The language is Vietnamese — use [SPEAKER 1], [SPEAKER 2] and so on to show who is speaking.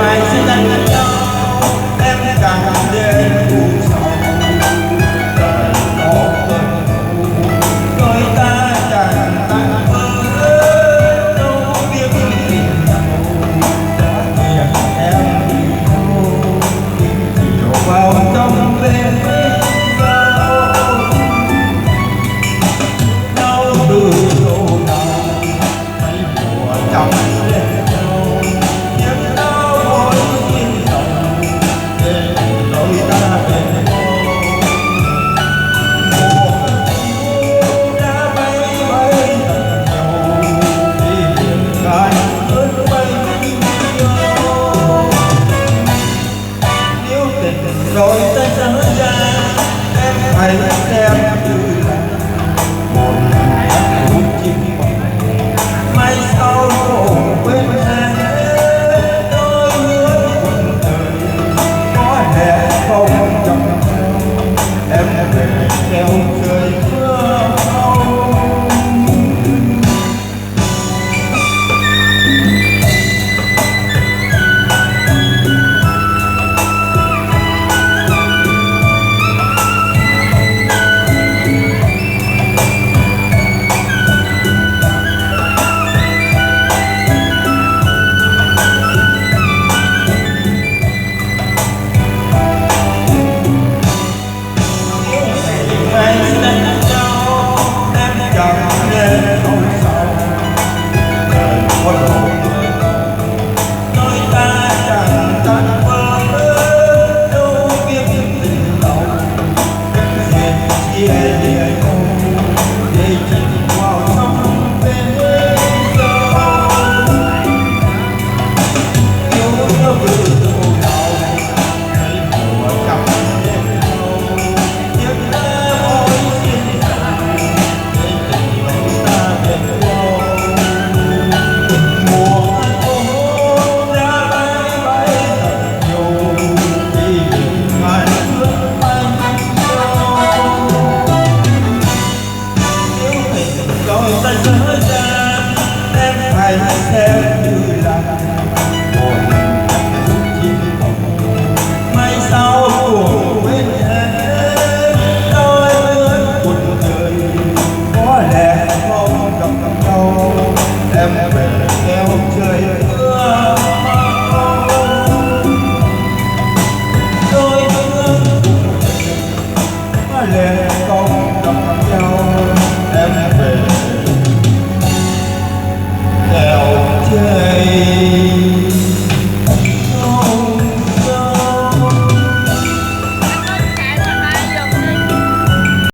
[SPEAKER 1] mai sẽ đánh nhau em càng đêm buồn sầu đời một cơn đôi ta chẳng tan vỡ đâu biết tình đâu đã nghiền em đi đâu chiều vào trong đêm đau từ đâu nào hay mùa trong rồi ta trở ra em phải xem như là một phút chim mai sau khổ quên em đôi hứa quần thời có hẹn không trong em về theo trời mưa không. Rồi ta trở ra em phải